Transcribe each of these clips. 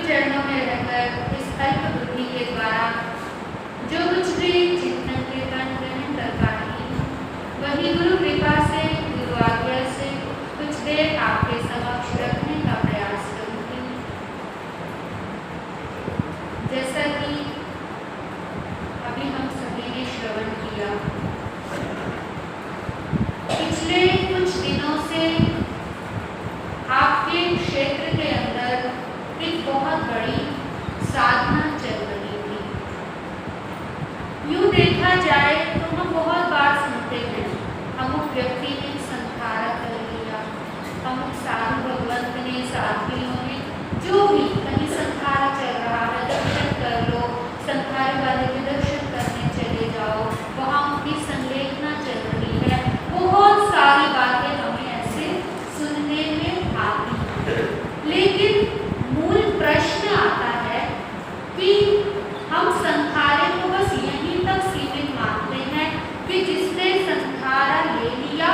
चरणों में रहकर इस अल्प बुद्धि के द्वारा जो कुछ भी चिंतन कीर्तन ग्रहण कर पाती हूँ, वही गुरु कृपा से, गुरु आज्ञा से कुछ देर आपके समक्ष रखने का प्रयास करूँगी। जैसा कि अभी हम सभी ने श्रवण किया, पिछले कुछ दिनों से आपके क्षेत्र के अंदर एक बहुत बड़ी साधना चल रही थी। यूँ देखा जाए तो हम बहुत बार सुनते हैं, अमुक व्यक्ति ने संधारा कर लिया, अमुक साधु भगवंत ने, साध्वियों ने, जो भी कहीं संधारा चल रहा है दर्शन कर लो, संधारे वाले के दर्शन करने चले जाओ, वहाँ उनकी संलेखना चल रही है। बहुत सारी बातें हमें ऐसे सुनने में आती हैं, लेकिन मूल प्रश्न आता है कि हम संधारे को बस यहीं तक सीमित मानते हैं कि जिसने संधारा ले लिया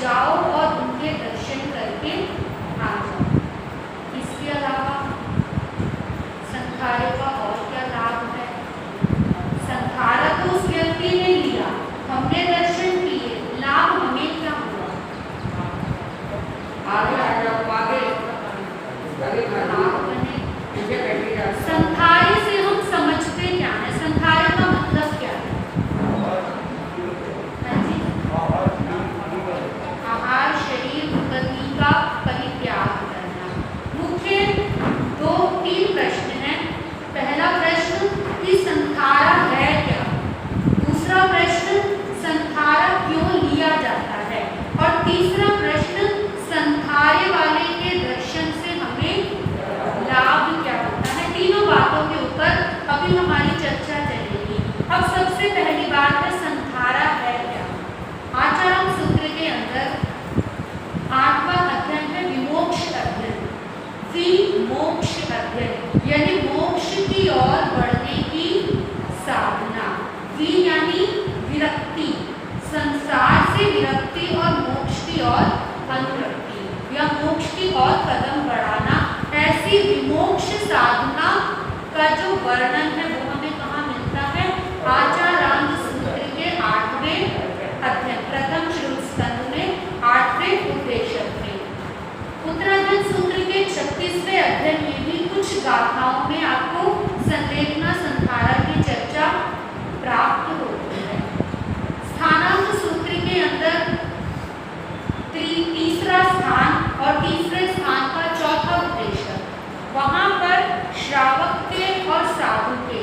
जाओ और उनके दर्शन करके आ जाओ। इसके अलावा संधारे का और क्या लाभ है? संधारा तो उस व्यक्ति ने लिया, हमने दर्शन किए, लाभ हमें क्या हुआ? संधारे से हम समझते क्या है? संधारे का मतलब क्या है? आहार शरीर गति का परित्याग करना। मुख्य 2-3 प्रश्न हैं। पहला प्रश्न कि संधारा है क्या? दूसरा प्रश्न संधारा क्यों लिया जाता है? और तीसरा प्रश्न संधारे वाले के दर्शन से हमें लाभ क्या होता है? तीनों बातों के ऊपर अभी हमारी चर्चा चलेगी। अब सबसे पहली बात है, संधारा है क्या? आचार्य सूत्र के अंदर 8वां अध्ययन है विमोक्ष अध्ययन। विमोक्ष अध्ययन यानी मोक्ष की ओर बढ़ने की साधना। वि यानी विरक्ति, संसार से विरक्ति और मोक्ष की ओर अनुरक्ति या मोक्ष की ओर कदम बढ़ाना। ऐसी विमोक्ष साधना का जो वर्णन है वो हमें कहाँ मिलता है? आचारांग सूत्र के 8वें अध्ययन, प्रथम श्रुत स्कंद में 8वें उपदेशक में। उत्तराधन सूत्र के 36वें अध्ययन में भी कुछ गाथाओं में आपको संलेखना संधारा की चर्चा प्राप्त होती है। स्थानांक सूत्र के अंदर तीसरा स्थान और तीसरे स्थान का चौथा उपदेशक, वहाँ पर श्रावक के और साधु के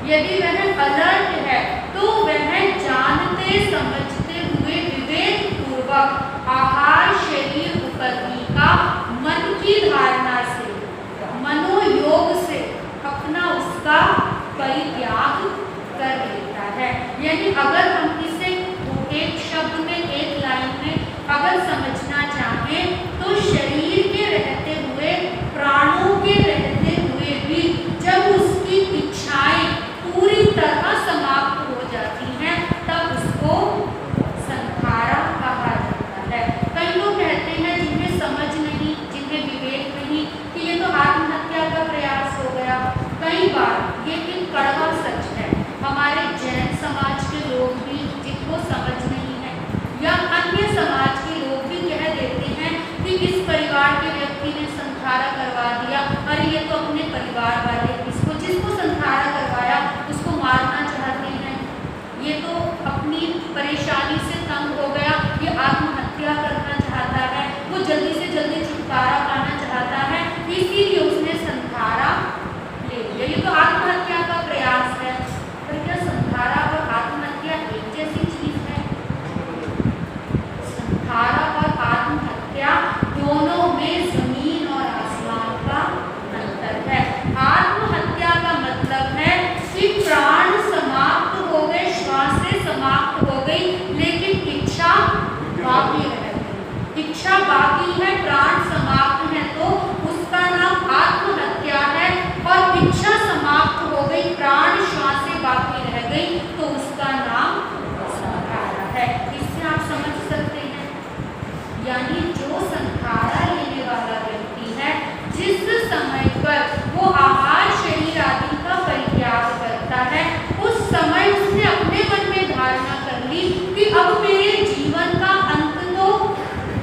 यदि वह अलर्ट है तो वह जानते समझते हुए विवेक पूर्वक आहार शरीर उपरती का मन की धारणा से, मनोयोग से अपना उसका परित्याग कर लेता है। यानी अगर हम इसे एक शब्द में, एक लाइन में अगर समझना चाहें तो शरीर के रहते हुए, प्राणों के रहते हुए भी जब उसकी इच्छाएं पूरी तरह समाप्त हो जाती हैं तब उसको संखारा कहा जाता है। कई लोग कहते हैं जिन्हें समझ नहीं, जिन्हें विवेक नहीं, कि ये तो आत्महत्या का प्रयास हो गया। कई बार ये एक कड़वा सच है। हमारे जैन समाज के लोग भी, जिनको समझ नहीं है, या अन्य समाज के लोग भी कह देते हैं कि इस परिवार के व्यक्ति ने संखारा करवा दिया, अरे ये तो अपने परिवार वाले, जिसको संखारा करवाया उसको मारना चाहते हैं, ये तो अपनी परेशानी से तंग हो गया, ये आत्महत्या करना चाहता है, वो जल्दी से जल्दी छुटकारा पाना चाहता है, इसीलिए उसने संखारा ले लिया। ये तो आत्महत्या का प्रयास है। पर क्या संखारा और आत्महत्या एक जैसी चीज है? संखारा और आत्महत्या दोनों में जमीन और आसमान का अंतर है। आत्महत्या का मतलब है कि प्राण समाप्त हो गए, श्वासें समाप्त हो गई, लेकिन इच्छा बाकी रह गई। इच्छा बाकी है, प्राण समाप्त है, तो उसका नाम आत्महत्या है। और इच्छा समाप्त हो गई, प्राण श्वासें बाकी रह गई, तो उसका नाम संखारा है। इससे आप समझ सकते हैं, यानी जो संखारा लेने वाला व्यक्ति है, जिस समय पर वो आहार शरीर आदि का परित्याग करता है, उस समय उसने अपने मन में धारणा कर ली कि अब मेरे जीवन का अंत तो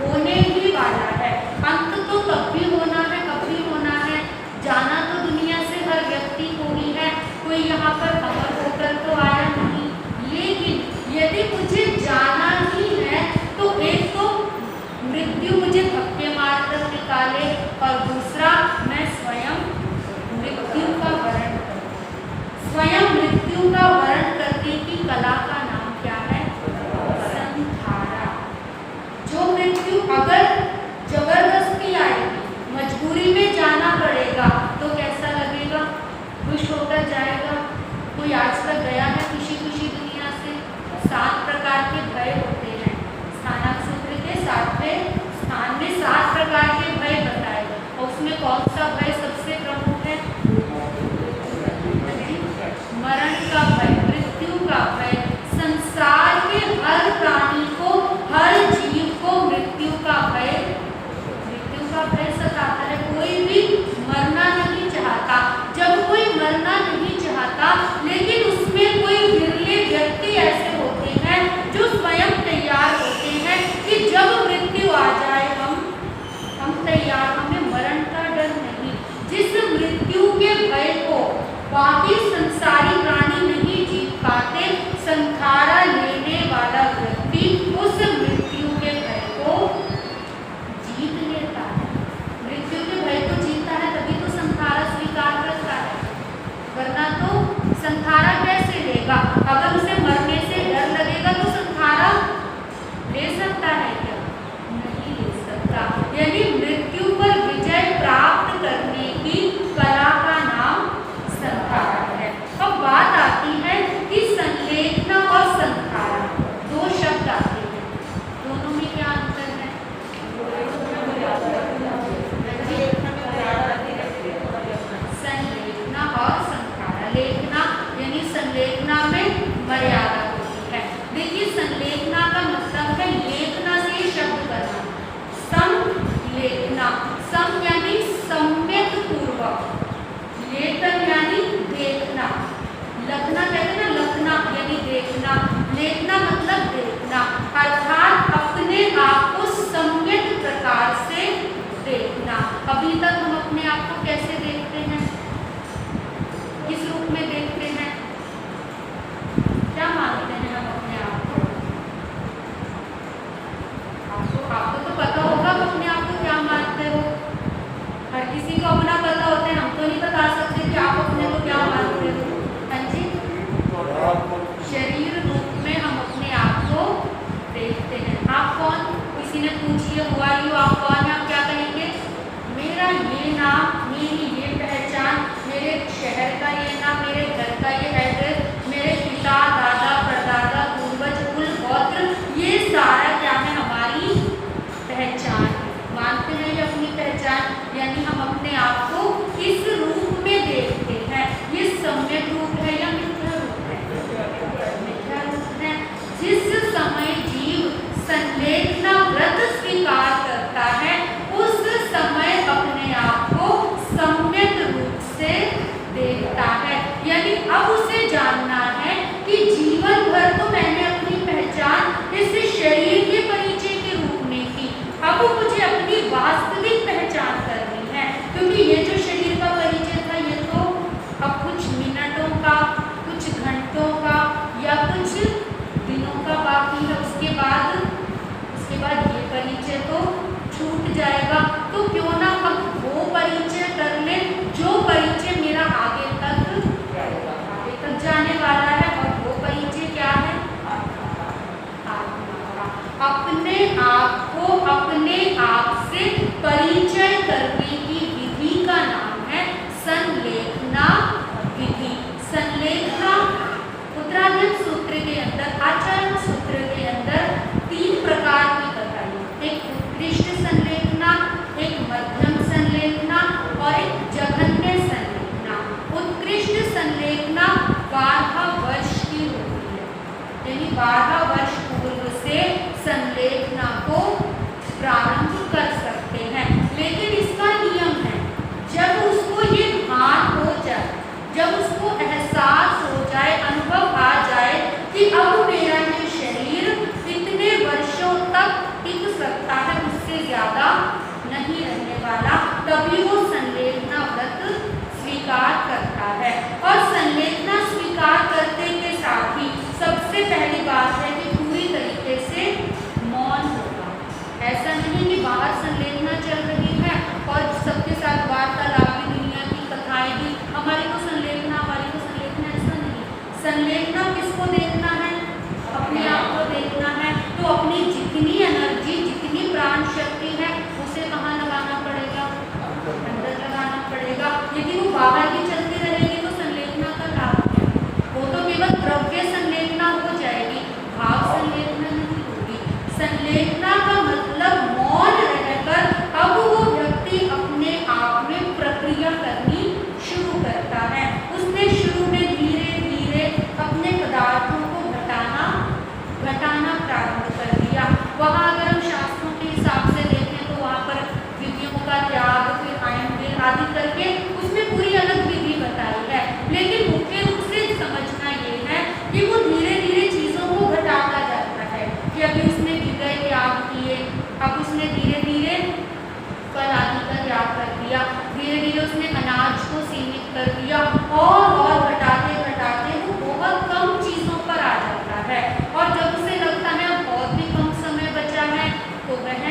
होने ही वाला है। अंत तो तब भी होना है, कब भी होना है। जाना तो दुनिया से हर व्यक्ति को ही है, कोई यहाँ पर अमर होकर तो आया नहीं। लेकिन यदि मुझे जाना ही है तो एक तो मृत्यु मुझे धक्के मारकर निकाले, और दूसरा मैं स्वयं मृत्यु का वरण करूं। स्वयं मृत्यु का वरण करने की कला का नाम क्या है? संखारा। जो मृत्यु अगर जबरदस्ती आएगी, मजबूरी में जाना पड़ेगा, तो कैसा लगेगा? खुश होकर जाएगा। कोई आज तक गया है खुशी खुशी दुनिया से? 7 प्रकार के भय होते हैं। स्थानक सूत्र के 7वें स्थान में 7 प्रकार के भय बताए, और उसमें कौन सा भय सबसे प्रमुख है? मरण का भय, मृत्यु का भय। संसार के हर प्राणी को, हर जीव को मृत्यु का भय सताता है। कोई भी मरना नहीं चाहता। जब कोई मरना नहीं चाहता, लेकिन उसमें कोई विरले व्यक्ति ऐसे होते हैं जो स्वयं तैयार होते हैं कि जब मृत्यु आ जाए हम तैयार, हमें मरण का डर नहीं। जिस मृत्यु के भय को बाकी संसारी प्राणी नहीं जीत पाते, संखारा लेने वाला व्यक्ति उस मृत्यु के भय को जीत लेता है। मृत्यु के भय को जीतता है तभी तो संखारा स्वीकार करता है, वरना तो संखारा कैसे लेगा? अगर उसे मरने से डर लगेगा तो संखारा ले सकता है क्या? नहीं ले सकता। यानी मृत्यु पर विजय प्राप्त करने की कला का नाम संखारा है। अब बात आती है कि संलेखना और संखारा, 2 शब्द आते हैं, दोनों में क्या अंतर है? संलेखना और संखारा। लेखना यानी संलेखना में मर्यादा होती है। देखिए, संलेखना का मतलब है लेखना से शब्द करना। संलेखना, सम यानी सम्यक पूर्वक, लेखन यानी देखना। लखना कहते हैं ना, लखना यानी देखना, लेखना मतलब देखना, अर्थात अपने आप को सम्यक प्रकार से देखना। अभी तक हम अपने आप को कैसे देखते हैं? किस रूप में देखते हैं? क्या मानते हैं हम अपने आप को? आपको तो पता होगा अपने आप को क्या मानते हो। हर किसी को अपना पता होता है, हम तो नहीं बता सकते कि आप अपने को क्या मानते हो। हाँ जी, संलेखना व्रत स्वीकार करता है उस समय अपने आप को सम्यक रूप से देखता है। यानी अब उसे जानना है कि जीवन भर तो मैंने अपनी पहचान इस शरीर के परिचय के रूप में की, अब मुझे अपनी वास्तविक पहचान करनी है, क्योंकि ये जो शरीर का परिचय था ये तो अब कुछ मिनटों का, कुछ घंटों का या कुछ दिनों का बाकी है। उसके बाद ये परिचय तो छूट जाएगा। तो क्यों ना हम वो परिचय कर ले जो परिचय मेरा आगे तक जाने वाला है। और वो परिचय क्या है? अपने आप को अपने आप से परिचय करने की विधि का नाम है संलेखना विधि। संलेखना उत्तराधिक सूत्र के अंदर, आचार्य सूत्र के अंदर 3 प्रकार की बताई। एक उत्कृष्ट संलेखना, एक मध्यम संलेखना और एक जघन्य संलेखना। उत्कृष्ट संलेखना 12 वर्ष की होती है, यानी 12 वर्ष पूर्व से संलेखना को प्रारंभ कर सकते हैं। लेकिन इसका नियम है, जब उसको ये भान हो जाए, जब उसको एहसास हो जाए, अनुभव आ जाए कि अब मेरा ये शरीर इतने वर्षों तक टिक सकता है, उससे ज्यादा नहीं रहने वाला, तभी वो संलेखना व्रत स्वीकार करता है। और संलेखना स्वीकार करते के साथ ही सबसे पहली बात है कि पूरी तरीके से मौन होगा। ऐसा नहीं कि बाहर संलेखना चल रही है और सबके साथ वार्तालाप भी, दुनिया की कथाएं भी, हमारी को संलेखना, ऐसा नहीं। संलेखना किसको देखना है? अपने आप को देखना है। तो अपनी जितनी एनर्जी, जितनी प्राण शक्ति है उसे कहाँ लगाना पड़ेगा? अंदर लगाना पड़ेगा। यदि वो बाहर भी चलती रहेगी तो संलेखना का लाभ क्या? वो तो केवल द्रव्य संलेखना हो जाएगी, भाव संलेखना नहीं होगी। संलेखना का मतलब मौन रहकर अब वो व्यक्ति अपने आप में प्रक्रिया करनी शुरू करता है। उसने शुरू में धीरे धीरे अपने पदार्थों को घटाना प्रारंभ कर दिया। वहाँ अगर हम शास्त्रों के हिसाब से देखें तो वहाँ पर विधियों का त्याग, फिर आयन आदि करके उसमें पूरी अलग विधि बताई है। लेकिन मुख्य रूप से समझना ये है कि वो धीरे धीरे चीज़ों को घटाता जाता है कि अभी उसने विषय त्याग किए, अब उसने धीरे धीरे फल आदि का त्याग कर दिया, धीरे धीरे उसने अनाज को सीमित कर दिया और घटाते घटाते वो बहुत कम चीज़ों पर आ जाता है। और जब उसे लगता है अब बहुत भी कम समय बचा है तो वह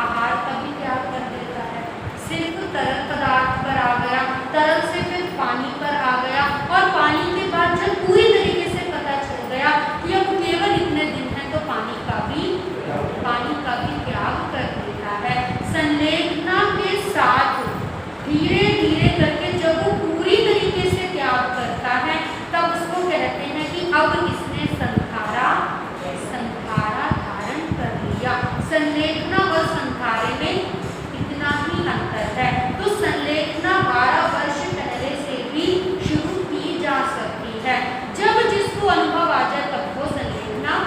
आहार का भी त्याग कर देता है, सिर्फ तरल पदार्थ पर आ गया, तरल से फिर पानी पर आ गया और पानी के बाद जब पूरी तरीके से पता चल गया कि अब केवल इतने दिन हैं तो पानी का भी त्याग कर देता है। संलेखना के साथ धीरे धीरे करके जब वो पूरी तरीके से त्याग करता है तब उसको कहते हैं कि अब इसने संखारा धारण कर लिया। संलेखना और संखारे में इतना ही अंतर है। तो संलेखना 12 वर्ष पहले से भी शुरू की जा सकती है। जब जिसको अनुभव आ जाए तब वो संलेखना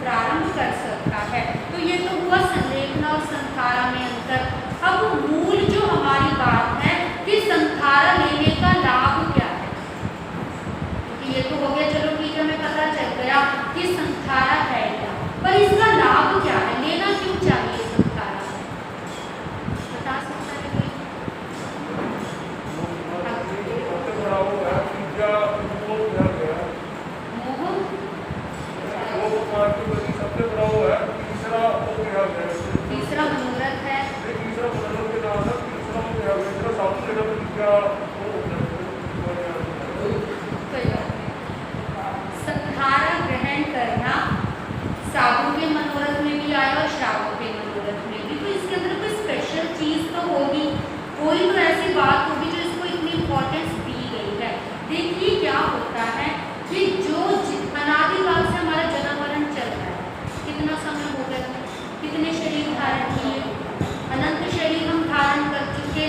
प्रारंभ कर सकता है। तो ये तो हुआ संलेखना और संखारा में अंतर। अब मूल जो हमारी बात है कि संखारा लेने का लाभ क्या है, क्योंकि ये तो हो गया, चलो ठीक है, हमें पता चल गया कि संखारा है क्या, पर इसका लाभ क्या है, लेना क्यों चाहिए संखारा? बता सकता है कोई? तीसरा मनोरथ है। संखारा ग्रहण करना साधु के मनोरथ में भी आया और श्रावक के मनोरथ में भी। तो इसके अंदर कोई स्पेशल चीज तो होगी, कोई तो ऐसी बात होगी जो इसको इतनी इम्पोर्टेंस दी गई है। देखिए क्या होता है कि जो अनादिकाल से हमारा जन्म मरण चल रहा है, कितना समय हो गया, कितने शरीर धारण किए, अनंत शरीर हम धारण कर चुके।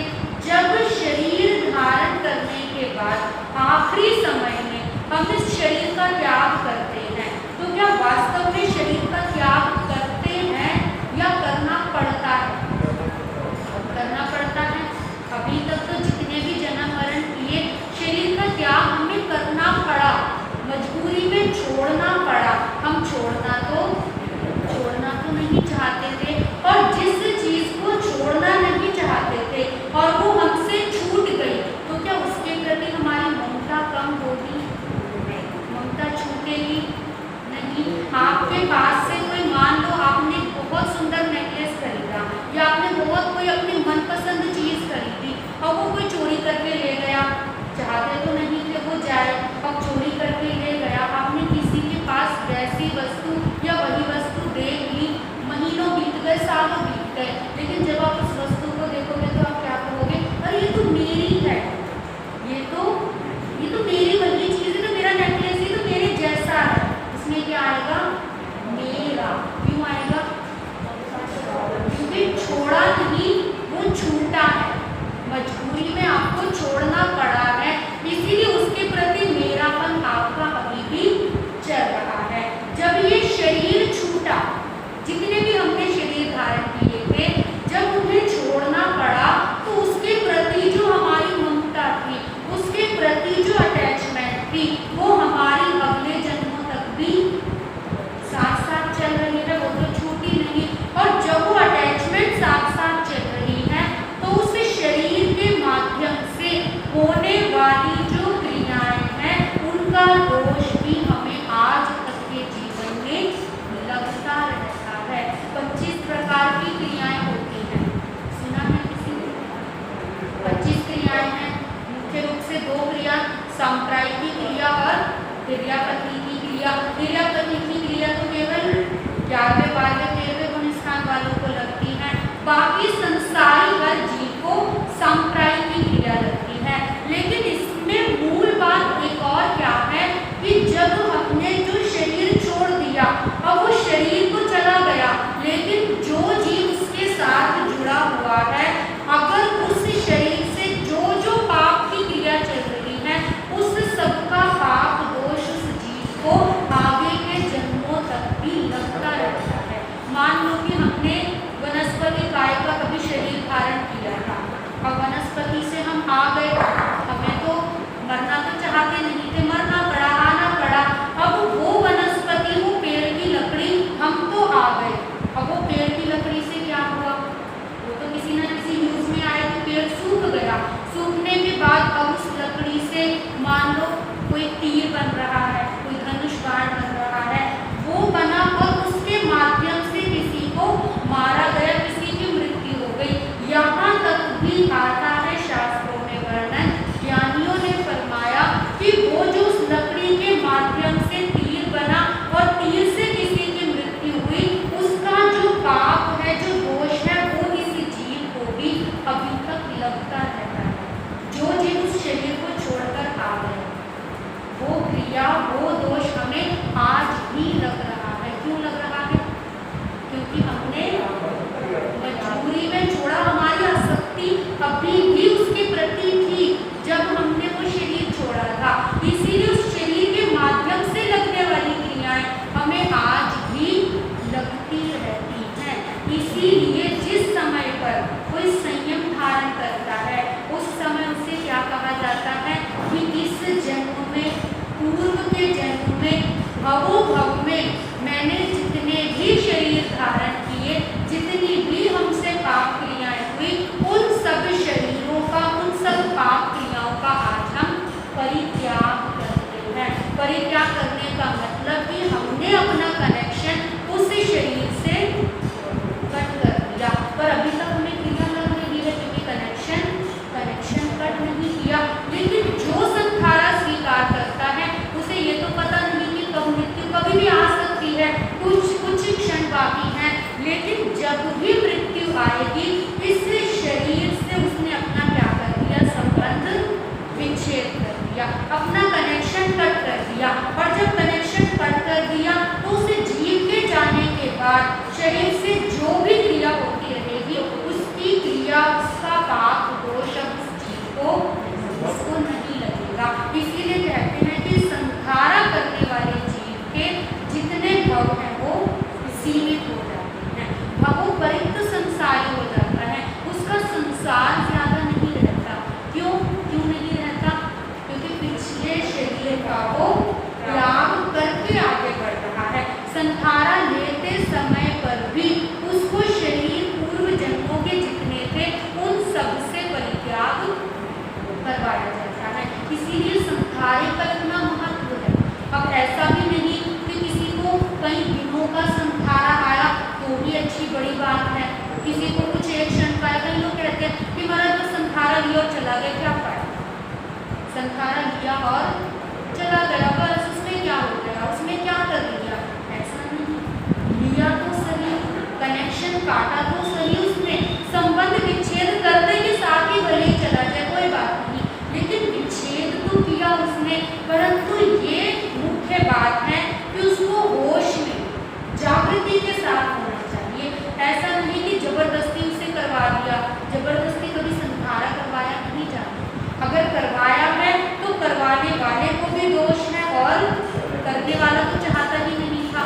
जब शरीर धारण करने के बाद आखिरी समय में हम इस शरीर का त्याग करते हैं, तो क्या वास्तव में शरीर का त्याग करते हैं बाकी संसारी हर जीव को सांप्रायिक की क्रिया लगती है। लेकिन इसमें मूल बात एक और क्या है कि जब हमने जो शरीर छोड़ दिया, अब वो शरीर तो चला गया, लेकिन जो जीव उसके साथ जुड़ा हुआ है, अगर उस शरीर से जो जो पाप की क्रिया चल रही है, उस सबका पाप दोष उस जीव को आगे के जन्मों तक भी लगता रहता है। मान लो कि हमने वनस्पति काय का कभी शरीर धारण किया था, और वनस्पति से हम आ गए, हमें तो मरना तो चाहते नहीं थे, मरना पड़ा, आना पड़ा। अब वो वनस्पति, वो पेड़ की लकड़ी, हम तो आ गए, अब वो पेड़ की लकड़ी से क्या हुआ? वो तो किसी न किसी न्यूज में आया कि पेड़ सूख गया। सूखने के बाद अब उस लकड़ी से मान लो कोई तीर बन रहा है, कोई धनुष बाण बन रहा है, वो बना और उसके माध्यम से किसी को मारा गया, किसी की मृत्यु हो गई। यहाँ तक भी आता है शास्त्रों में वर्णन, ज्ञानियों ने फरमाया कि वो जो उस लकड़ी के माध्यम से तीर बना और तीर से किसी की मृत्यु हुई, उसका जो पाप है, जो दोष है, वो इस जीव को भी अभी तक लगता रहता है। जो जीव उस शरीर को छोड़कर आ गए, वो क्रिया, वो दोष हमें आज भी लग रहा है। क्यों लग रहा है? क्योंकि हमने मजबूरी में छोड़ा, हमारी आसक्ति अभी भी उसके प्रति थी जब हमने वो शरीर छोड़ा था। इसीलिए उस शरीर के माध्यम से लगने वाली क्रियाएं हमें आज भी लगती रहती हैं। इसीलिए जिस समय पर कोई संयम धारण करता है, उस समय उसे क्या कहा जाता है कि इस जन्म में, पूर्व के जन्म में, भवो भव में मैंने जितने भी शरीर धारण किए, जितनी भी हमसे पाप क्रियाएं हुई, उन सब शरीरों का, उन सब पाप क्रियाओं का आज हम परित्याग करते हैं। परित्याग करने का मतलब कि हमने अपना कनेक्शन उस शरीर से कट कर दिया, पर अभी तक हमें क्रिया लग रही है क्योंकि कनेक्शन कट नहीं किया। लेकिन जो संखारा स्वीकार करता है, उसे ये तो पता नहीं कि कब मृत्यु कभी भी आ सकती है, कुछ क्षण बाकी हैं, लेकिन जब भी मृत्यु आएगी, इस शरीर से उसने अपना क्या कर दिया? संबंध विच्छेद कर दिया, अपना कनेक्शन कट कर दिया। और जब कनेक्शन कट कर दिया, तो उसे जीव के जाने के बाद शरीर से जो भी क्रिया होती रहेगी, उसकी क्रिया, उसका पाप दोष अब उस जीव को उसको नहीं लगेगा। इसीलिए कहते हैं कि संहारा करने वाले जीव के जितने भव हैं वो सीमित हो जाते हैं, भवोपरिक्त संसारी हो जाता है, उसका संसार ज्यादा नहीं रहता। क्यों नहीं रहता? क्योंकि पिछले शरीर का वो त्याग करके आगे बढ़ रहा है। संहारा लेते समय पर भी उसको शरीर पूर्व जन्मों के जितने थे, उन सब से परित्याग करवाया जाता है। इसीलिए संहारे का इतना महत्व है। अब ऐसा भी नहीं कि किसी को कई दिनों का संहारा आया तो भी अच्छी बड़ी बात है, किसी को कुछ एक क्षण का। कई लोग कहते हैं कि महाराज तो संहारा लिया और चला गया, क्या फायदा? संहारा लिया और चला गया, बस उसमें क्या हो गया, उसमें क्या कर लिया? ऐसा नहीं, लिया तो सही, कनेक्शन काटा तो सही, उसने संबंध विच्छेद करने के साथ ही भले ही चला जाए, कोई बात नहीं, लेकिन विच्छेद तो किया उसने। परंतु ये मुख्य बात है कि उसको होश में, जागृति के साथ होना चाहिए। ऐसा नहीं कि जबरदस्ती उसे करवा दिया, जबरदस्ती कभी संहारा करवाया नहीं जाता। अगर करवाया है तो करवाने वाले को भी दोष है, और करने वाला तो चाहता ही नहीं था,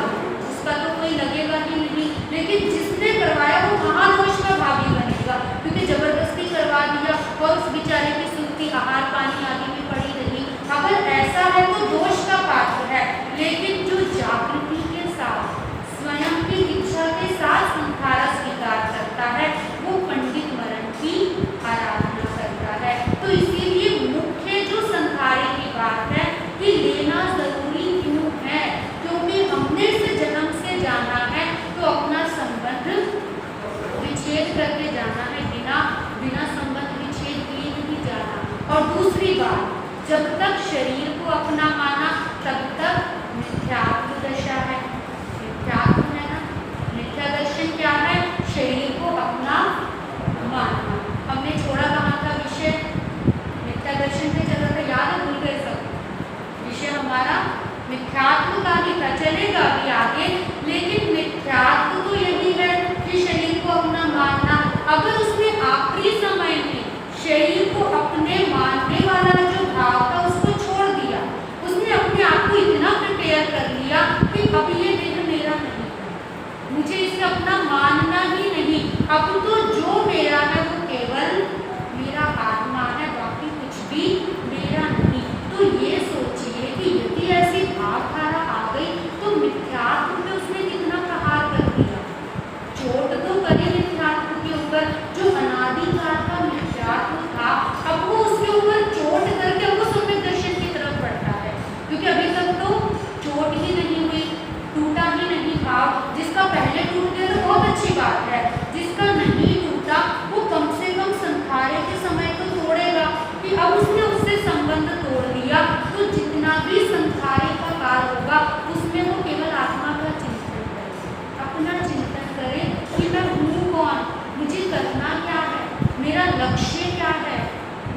उसका तो कोई लगेगा ही नहीं। लेकिन जिसने करवाया वो कहाँ दोष का भागी बनेगा, क्योंकि जबरदस्ती करवा दिया और उस बेचारे की सुनती आहार पानी आदि में पड़ी रही। अगर ऐसा है तो दोष का पात्र है। लेकिन जो जागृति के साथ, स्वयं की इच्छा के साथ संहारा स्वीकार करता है, वो पंडित मरण की आराधना करता है। तो इसीलिए मुख्य जो संहारे की बात है कि लेना जरूरी क्यों है? क्योंकि हमने इस जन्म से जाना है तो अपना संबंध विच्छेद करके जाना है, बिना संबंध विच्छेद किए नहीं जाना। और दूसरी बात, जब तक शरीर को अपना माना तब तक मिथ्यात्व दशा है। मिथ्यात्व है ना, मिथ्या दर्शन क्या है? शरीर को अपना अपना मानना ही नहीं, अब तो जो मेरा है वो केवल मेरा आत्मा है, बाकी कुछ भी मेरा नहीं। तो ये सोचिए कि यदि ऐसी भावधारा आ गई तो मिथ्यात्व पे उसने कितना प्रहार कर दिया। चोट तो करी मिथ्यात्व के ऊपर, जो अनादिकाल का मिथ्यात्व था, अब वो उसके ऊपर चोट करके वो सम्यक दर्शन की तरफ बढ़ता है। क्योंकि अभी तक तो चोट ही नहीं हुई, टूटा ही नहीं भाव। जिसका पहले टूट गया तो बहुत अच्छी बात है, जिसका नहीं टूटा वो कम से कम संसारे के समय तो तोड़ेगा। कि अब उसने उससे संबंध तोड़ दिया तो जितना भी संसारे का काल होगा उसमें वो केवल आत्मा का चिंतन करे, अपना चिंतन करे कि मैं हूँ कौन, मुझे करना क्या है, मेरा लक्ष्य क्या है,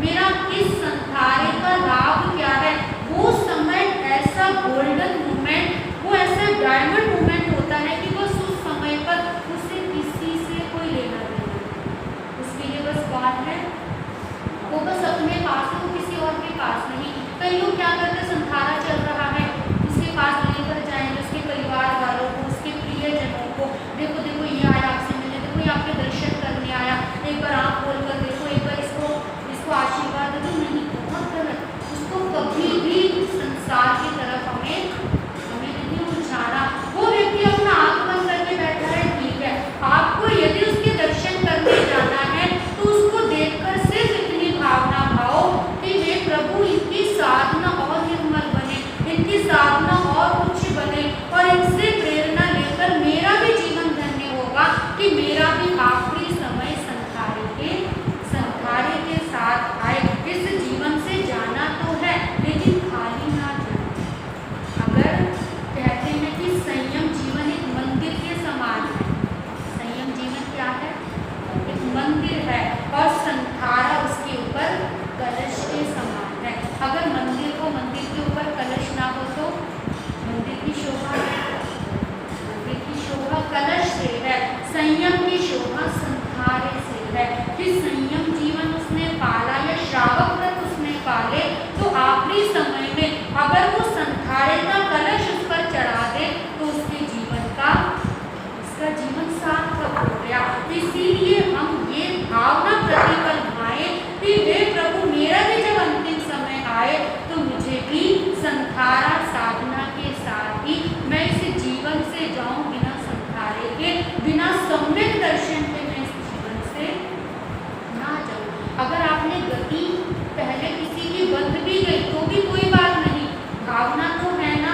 मेरा इस संसारे का लाभ क्या है। वो समय ऐसा गोल्डन मोमेंट, वो ऐसा डायमंड मोमेंट होता है कि बस उस समय पर उसे किसी से कोई लेना देना नहीं। उसके लिए बस कौन है, वो बस अपने पास है, वो किसी और के पास नहीं। कई लोग क्या करते, संसारा चल रहा है, उसके पास लेकर जाएंगे उसके परिवार वालों को, उसके प्रियजनों को, देखो देखो ये आया आपसे मिलने, देखो ये आपके दर्शन करने आया, एक बार आँख खोल कर देखो, एक बार इसको आशीर्वाद दो। नहीं, बहुत गलत। उसको कभी भी संसार की तरफ हमें नहीं उलझाना। वो व्यक्ति अपना आँख बंद करके बैठा है, ठीक है, आपको यदि उसके दर्शन करने जाना है तो उसको देखकर सिर्फ इतनी भावना भाव कि हे प्रभु इनकी साधना और निर्मल बने, इनकी साधना और उच्च बने, और इनसे प्रेरणा लेकर मेरा भी जीवन धन्य होगा कि मेरा भी आखिरी समय संसारे के साथ आए। इस जीवन से जाना तो है लेकिन खाली ना जाए। अगर कहते हैं कि संयम जीवन एक मंदिर के समान है, संयम जीवन क्या है, एक मंदिर है, और संसारा उसके ऊपर कलश के समान है। अगर मंदिर के ऊपर कलश ना हो तो मंदिर की शोभा है, मंदिर की शोभा कलश से है, संयम की शोभा संसारे से है। कि संयम जीवन उसने पाला या श्रावक व्रत उसने पाले तो आखिरी समय में अगर वो संसारे का कलश उस पर चढ़ा दे तो उसके जीवन का, उसका जीवन सार्थक हो गया। इसीलिए हम ये भावना प्रतिपल भाए कि हे प्रभु मेरा भी जब अंतिम समय आए तो मुझे भी संसारा साधना के साथ ही मैं इस जीवन से जाऊं, बिना संसारे के, बिना सम्यक दर्शन के मैं इस जीवन से ना जाऊं। अगर आपने गति पहले किसी की बंध भी गई तो भी कोई बात नहीं, भावना तो है ना,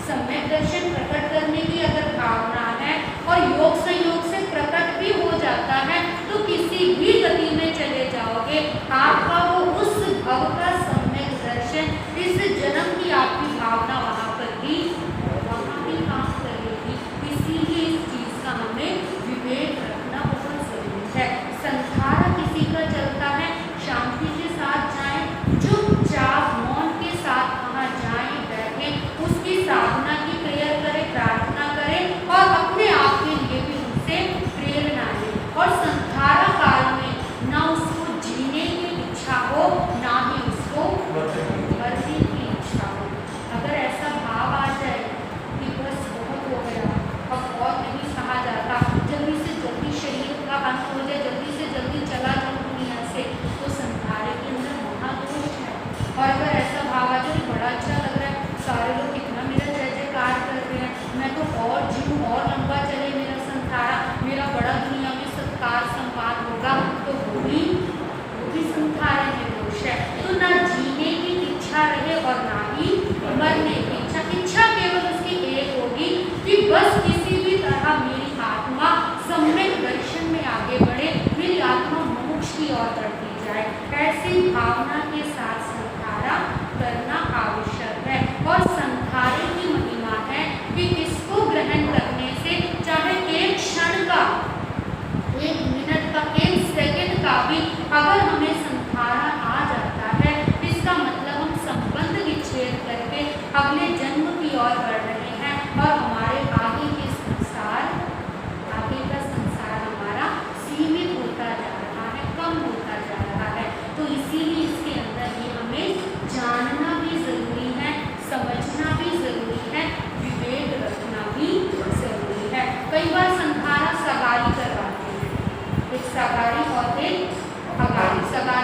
सम्यक दर्शन प्रकट करने की अगर भावना है और योग संयोग से प्रकट भी हो जाता है तो किसी भी गति में चले जाओगे, आपका वो उस भव का सम्यक दर्शन, इस जन्म की आपकी भावना वहाँ भी काम करेगी। इसीलिए इस चीज का हमें विवेक रखना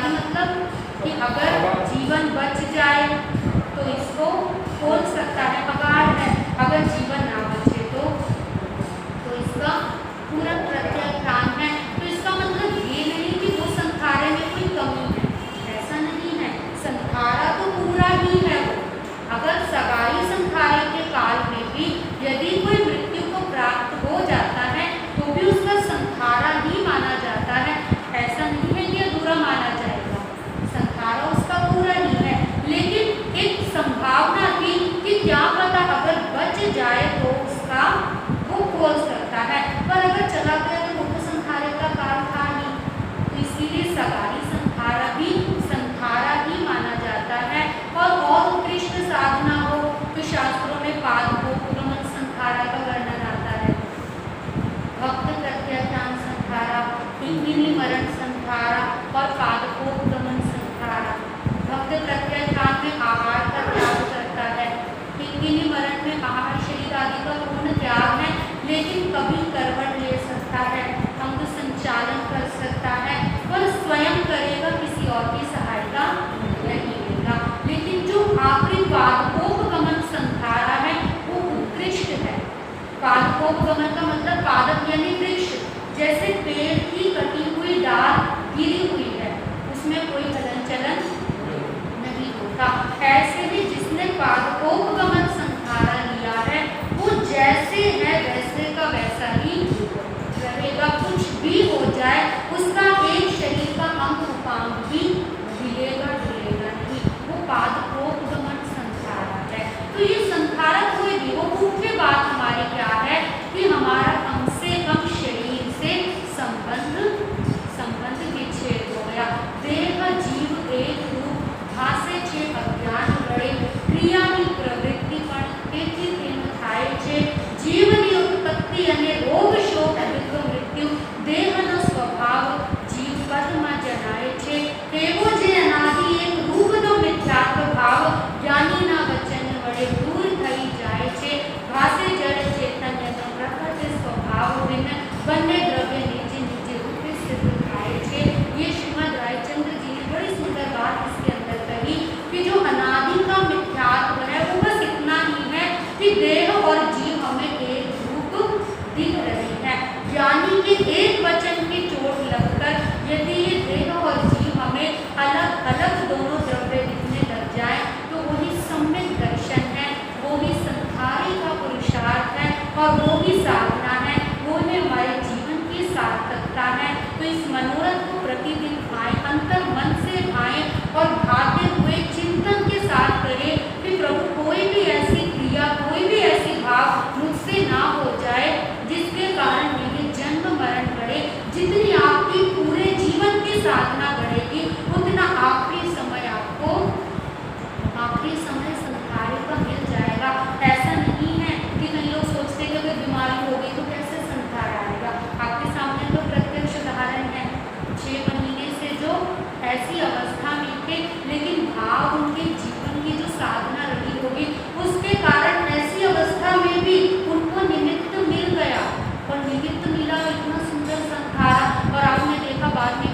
सगाई मतलब कि अगर जीवन बच जाए तो इसको खोल सकता है, अगाड़ है। अगर जीवन ना बचे तो इसका पूरा प्रत्याख्यान है। तो इसका मतलब ये नहीं कि वो संखारे में कोई कमी है, ऐसा नहीं है। संखारा तो पूरा ही है वो। अगर सगाई संखारे के काल में भी यदि कोई मृत्यु को प्राप्त हो जाता है तो भी उसका संखारा ही माना जाता है, ऐसा नहीं है कि अधूरा माना जाएगा। संखारा उसका पूरा ही है, लेकिन एक संभावना थी कि क्या पता अगर बच जाए तो उसका वो खोल सकता है, पर अगर चला गया तो वो तो संखारे का काल था नहीं। तो इसीलिए सगाई संखारा भी संखारा ही माना जाता है। और उत्कृष्ट साधना हो तो शास्त्रों में पादपोक्तगमन संखारा का वर्णन आता है। भक्त प्रत्याख्यान संखारा, पिंगलिनी मरण संखारा और पादपोक्तगमन संखारा। भक्त प्रत्याख्यान में आहार का त्याग करता है, पिंगलिनी मरण में आहार शरीर आदि का पूर्ण त्याग है, लेकिन कभी करवट ले सकता है, अंग संचालन कर सकता है, पर स्वयं करेगा, किसी और की सहायता नहीं लेगा। लेकिन जो आखिरी पादपोक्तगमन संखारा है वो उत्कृष्ट है। पादपोक्तगमन का मतलब पादप यानी वृक्ष, जैसे पेड़ की कटी हुई डाल गिरी हुई है, उसमें कोई हलन चलन नहीं होता। ऐसे ही जिसने पादपोक्तगमन संखारा लिया है वो जैसे है वैसे का वैसा ही रहेगा। कुछ भी हो जाए उसका एक शरीर का अंग उपांग भी हिलेगा डुलेगा नहीं, वो पादपोक्तगमन संखारा है। तो ये संखारा कोई भी हो, मुख्य बात हमारी क्या है कि हमारा कम से कम शरीर से संबंध विच्छेद हो गया। देह जीव एक रूप भासे छे अज्ञान रड़े, क्रियानी प्रवृत्ति पण તેથી તેનો થાય છે જીવની ઉત્પત્તિ અને રોગ શોક દુઃખ મૃત્યુ દેહનો સ્વભાવ જીવ પદમાં જણાય છે। તેવો જે અનાદિ એક રૂપનો મિથ્યાત્વ ભાવ જ્ઞાનીના વચન વડે દૂર થઈ જાય છે। ભાસે જડ ચૈતન્યનો પ્રકટ સ્વભાવ ભિન્ન બંને દ્રવ્ય निज निज रूप सिद्ध થાય છે। ये श्रीमद् रायचंद्र जी ने बड़ी सुंदर बात इसके अंदर कही कि जो अनादि का मिथ्यात्व है वो बस इतना ही है कि देह और जीव हमें एक रूप दिख रही है। यानी कि एक वचन की चोट लगकर यदि ये देह और जीव हमें अलग अलग दोनों द्रव्य दिखने लग जाए तो वही सम्यक दर्शन है, वो ही संखारी का पुरुषार्थ है और वो ही साधना है, वो ही हमारे जीवन की सार्थकता है। तो इस मनोरथ को प्रतिदिन भाएं, अंतर मन से भाएं और भाते हुए चिंतन के साथ करें कि प्रभु कोई भी ऐसी क्रिया कोई भी ऐसी भाव मुझसे ना हो जाए जिसके कारण मेरे जन्म मरण बढ़े। जितनी आपकी पूरे जीवन की साधना बढ़ेगी उतना आखिरी समय आपको आखिरी समय संखारे का मिल जाएगा। ऐसा नहीं है कि कई लोग सोचते कि अगर बीमारी हो गई तो कैसे संखार आएगा। आपके सामने तो प्रत्यक्ष उदाहरण है, 6 महीने से जो ऐसी अवस्था में थे लेकिन भाव उनके जीवन की जो साधना रही होगी उसके कारण ऐसी अवस्था में भी उनको निमित्त मिल गया और निमित्त मिला इतना सुंदर संखारा। और आपने देखा बाद में